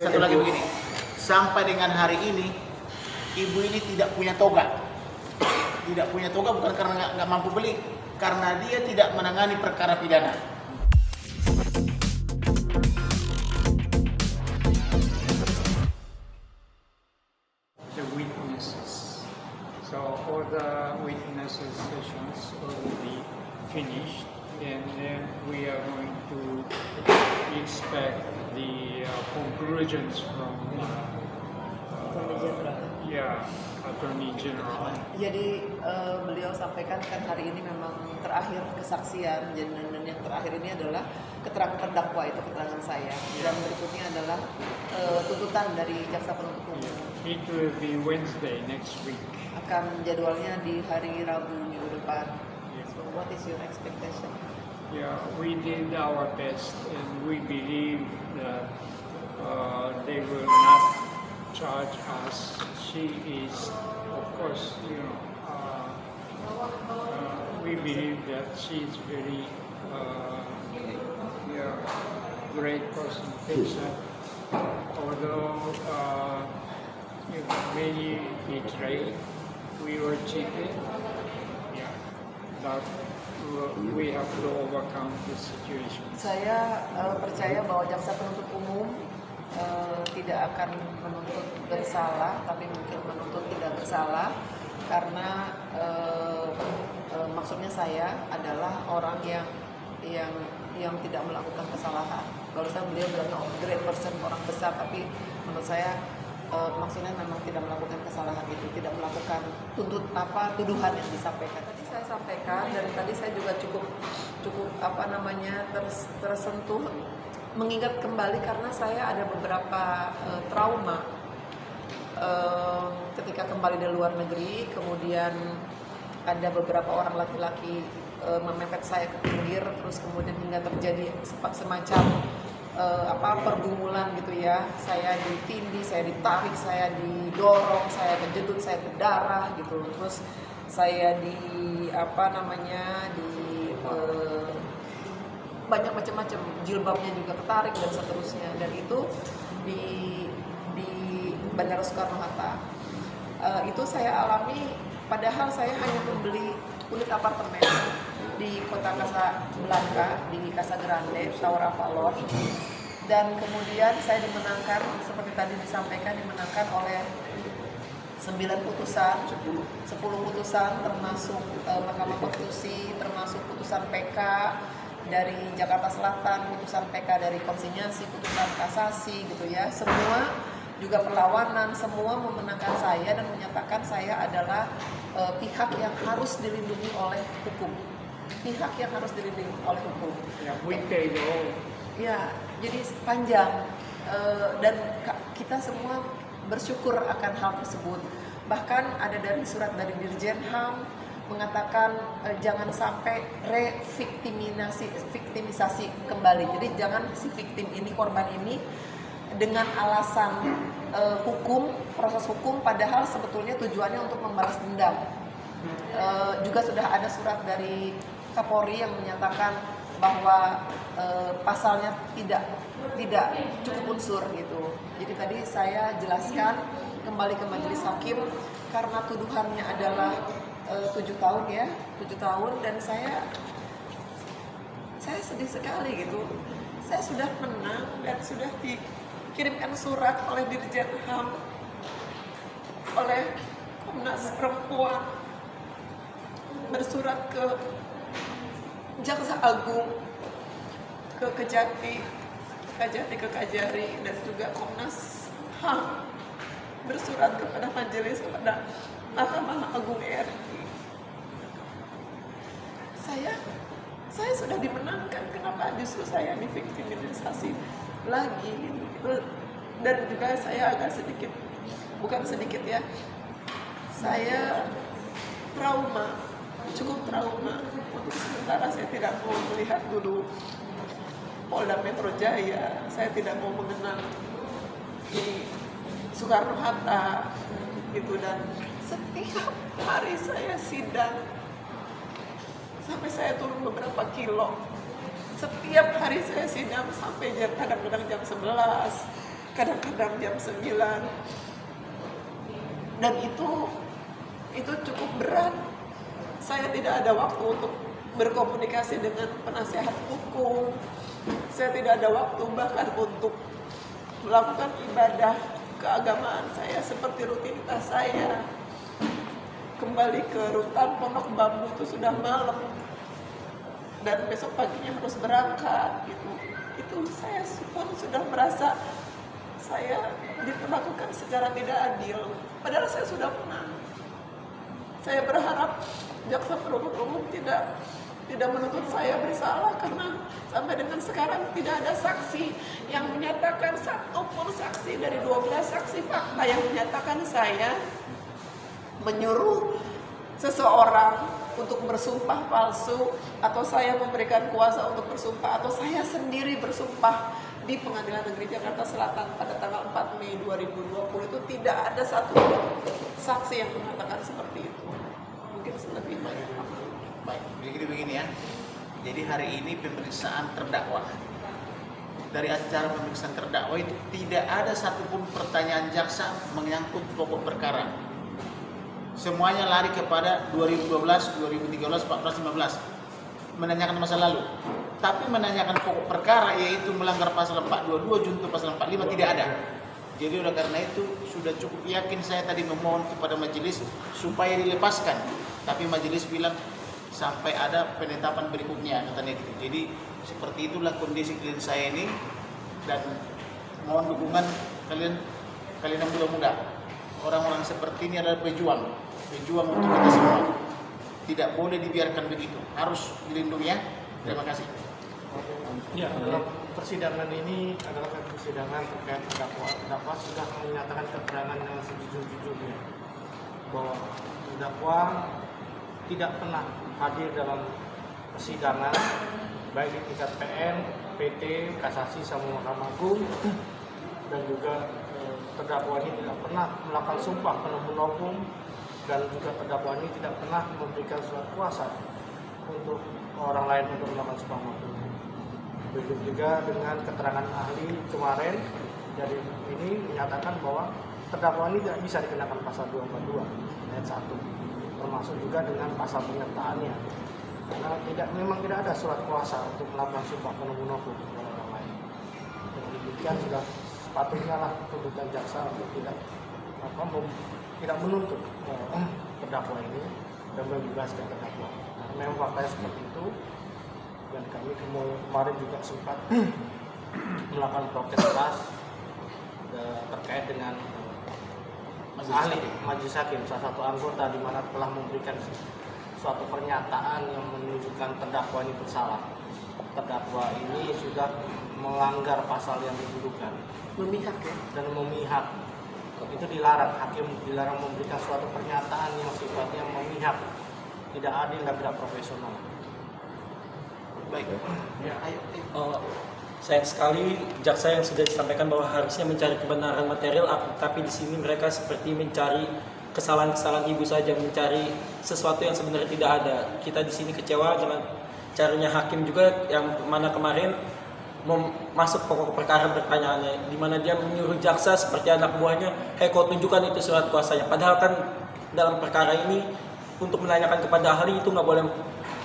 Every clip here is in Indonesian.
Satu lagi begini, sampai dengan hari ini ibu ini tidak punya toga. Tidak punya toga bukan karena nggak mampu beli, karena dia tidak menangani perkara pidana. The witnesses. So all the witnesses sessions will be finished, and then we are going to expect the conclusions from Attorney General. Jadi beliau sampaikan kan hari ini memang terakhir kesaksian, dan yang terakhir ini adalah keterangan terdakwa, itu keterangan saya. Dan berikutnya adalah tuntutan dari jaksa penuntut umum. It will be Wednesday next week. Akan jadwalnya di hari Rabu minggu depan. So what is your expectation? Yeah, we did our best, and we believe that they will not charge us. She is, of course, we believe that she is very great person, patient. Although many betrayed, we were cheated. Yeah, but we have to overcome this situation. Saya percaya bahwa jaksa penuntut umum tidak akan menuntut bersalah, tapi mungkin menuntut tidak bersalah, karena maksudnya saya adalah orang yang tidak melakukan kesalahan. Barusan beliau bilang great person, orang besar, tapi menurut saya maksudnya memang tidak melakukan kesalahan itu, tidak melakukan tuduhan yang disampaikan. Tadi saya sampaikan, dan tadi saya juga cukup tersentuh, mengingat kembali karena saya ada beberapa trauma ketika kembali dari luar negeri. Kemudian ada beberapa orang laki-laki memepet saya ke pinggir, terus kemudian hingga terjadi semacam pergumulan gitu ya. Saya ditindih, saya ditarik, saya didorong, saya kejedut, saya berdarah gitu. Terus saya banyak macam-macam, jilbabnya juga ketarik dan seterusnya. Dan itu di Bandara Soekarno-Hatta. Itu saya alami, padahal saya hanya membeli unit apartemen di kota Casablanca, di Casa Grande, Tower Avalon. Dan kemudian saya dimenangkan, seperti tadi disampaikan, dimenangkan oleh 10 putusan termasuk Mahkamah Konstitusi, termasuk putusan PK dari Jakarta Selatan, putusan PK dari konsinyasi, putusan kasasi gitu ya. Semua juga perlawanan, semua memenangkan saya dan menyatakan saya adalah pihak yang harus dilindungi oleh hukum. Pihak yang harus dilindungi oleh hukum. Yeah, we pay the all. Ya, jadi panjang, dan kita semua bersyukur akan hal tersebut. Bahkan ada dari surat dari Dirjen HAM mengatakan jangan sampai viktimisasi kembali. Jadi jangan si victim ini, korban ini dengan alasan hukum, proses hukum, padahal sebetulnya tujuannya untuk membalas dendam. Juga sudah ada surat dari Kapolri yang menyatakan bahwa pasalnya tidak cukup unsur gitu. Jadi tadi saya jelaskan kembali ke majelis hakim karena tuduhannya adalah 7 tahun ya, 7 tahun, dan saya sedih sekali gitu. Saya sudah menang dan sudah dikirimkan surat oleh Dirjen HAM, oleh Komnas Perempuan, bersurat ke Jaksa Agung, ke Kejati, ke Kajari, dan juga Komnas HAM, bersurat kepada majelis, kepada Mahkamah Agung RI. Saya sudah dimenangkan, kenapa justru saya diviktimisasi lagi gitu. Dan juga saya agak sedikit, bukan sedikit ya, saya cukup trauma. Untuk sementara saya tidak mau melihat dulu Polda Metro Jaya, saya tidak mau mengenal di Soekarno-Hatta gitu. Dan setiap hari saya sidang, sampai saya turun beberapa kilo. Setiap hari saya sidang sampai kadang-kadang jam 11, kadang-kadang jam 9. Dan itu cukup berat. Saya tidak ada waktu untuk berkomunikasi dengan penasehat hukum. Saya tidak ada waktu bahkan untuk melakukan ibadah keagamaan saya seperti rutinitas saya. Kembali ke rutan Pondok Bambu itu sudah malam dan besok paginya harus berangkat gitu. Itu saya pun sudah merasa saya diperlakukan secara tidak adil. Padahal saya sudah menang. Saya berharap jaksa penuntut umum tidak menuntut saya bersalah karena sampai dengan sekarang tidak ada saksi yang menyatakan, satupun saksi dari 12 saksi fakta yang menyatakan saya menyuruh seseorang untuk bersumpah palsu, atau saya memberikan kuasa untuk bersumpah, atau saya sendiri bersumpah di Pengadilan Negeri Jakarta Selatan pada tanggal 4 Mei 2020 itu tidak ada satu saksi yang mengatakan seperti itu. Mungkin lebih banyak. Baik, begini ya. Jadi hari ini pemeriksaan terdakwa. Dari acara pemeriksaan terdakwa itu tidak ada satupun pertanyaan jaksa menyangkut pokok perkara. Semuanya lari kepada 2012, 2013, 14, 15. Menanyakan masa lalu. Tapi menanyakan pokok perkara, yaitu melanggar pasal 422 junto pasal 45, tidak ada. Jadi oleh karena itu sudah cukup yakin saya tadi memohon kepada majelis supaya dilepaskan. Tapi majelis bilang sampai ada penetapan berikutnya, katanya gitu. Jadi seperti itulah kondisi klien saya ini, dan mohon dukungan kalian yang muda-muda. Orang-orang seperti ini adalah pejuang untuk kita semua. Tidak boleh dibiarkan begitu, harus dilindungi ya. Terima kasih. Ya, dalam persidangan ini adalah persidangan terkait terdakwa sudah menyatakan keterangan dengan sejujur-jujurnya bahwa terdakwa tidak pernah hadir dalam persidangan baik di tingkat PN, PT, kasasi sama Mahkamah Agung, dan juga terdakwa ini tidak pernah melakukan sumpah penuntut umum, dan juga terdakwa ini tidak pernah memberikan surat kuasa untuk orang lain untuk melakukan sumpah penuntut umum. Begitu juga dengan keterangan ahli kemarin, dari ini menyatakan bahwa terdakwa ini tidak bisa dikenakan pasal 242 ayat 1, termasuk juga dengan pasal penyertaannya, karena memang tidak ada surat kuasa untuk melakukan sumpah penuntut umum kepada orang lain. Dengan demikian sudah sepatutnya lah tuntutan jaksa untuk tidak menuntut terdakwa ini dan membebaskan terdakwa. Nah, memang faktanya seperti itu, dan kami kemarin juga sempat melakukan protes keras terkait dengan ahli majelis hakim, salah satu anggota di mana telah memberikan suatu pernyataan yang menunjukkan terdakwa ini bersalah. Terdakwa ini sudah melanggar pasal yang dituduhkan, Memihak ya. dan memihak. Itu dilarang, hakim dilarang memberikan suatu pernyataan yang sifatnya memihak, tidak adil dan tidak profesional. Baik. Ya. Sayang sekali jaksa yang sudah disampaikan bahwa harusnya mencari kebenaran material, tapi di sini mereka seperti mencari kesalahan-kesalahan ibu saja, mencari sesuatu yang sebenarnya tidak ada. Kita di sini kecewa dengan caranya hakim juga, yang mana kemarin masuk pokok perkara pertanyaannya, di mana dia menyuruh jaksa seperti anak buahnya, kau tunjukkan itu surat kuasanya. Padahal kan dalam perkara ini untuk menanyakan kepada ahli itu nggak boleh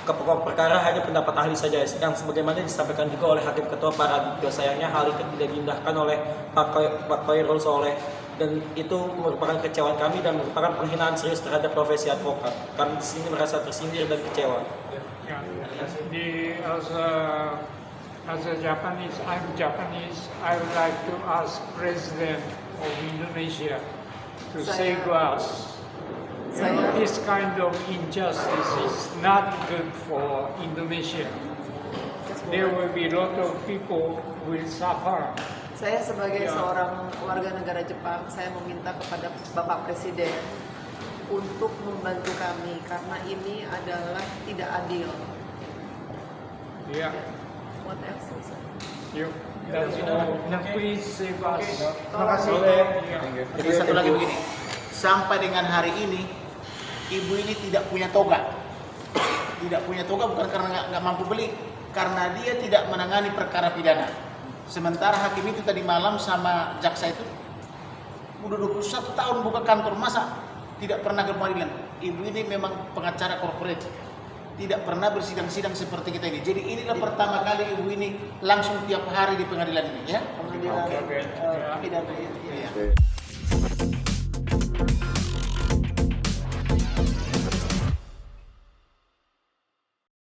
ke pokok perkara, hanya pendapat ahli saja, yang sebagaimana disampaikan juga oleh Hakim Ketua Paradityo. Sayangnya hal itu tidak diindahkan oleh Pak Khairul Soleh, dan itu merupakan kecewaan kami dan merupakan penghinaan serius terhadap profesi advokat. Kami di sini merasa tersindir dan kecewa. As a Japanese, I'm Japanese, I would like to ask President of Indonesia to save us. This kind of injustice is not good for Indonesia. There will be a lot of people who will suffer. Saya sebagai seorang warga negara Jepang, saya meminta kepada Bapak Presiden untuk membantu kami karena ini adalah tidak adil. Yeah. What else? That's all. Please save us. Terima kasih. Jadi satu lagi begini, sampai dengan hari ini ibu ini tidak punya toga. Tidak punya toga bukan karena nggak mampu beli, karena dia tidak menangani perkara pidana. Sementara hakim itu tadi malam sama jaksa itu udah 21 tahun buka kantor, masa tidak pernah ke pengadilan? Ibu ini memang pengacara korporat, tidak pernah bersidang-sidang seperti kita ini. Jadi inilah pertama kali ibu ini langsung tiap hari di pengadilan ini, ya. Oke. Iya.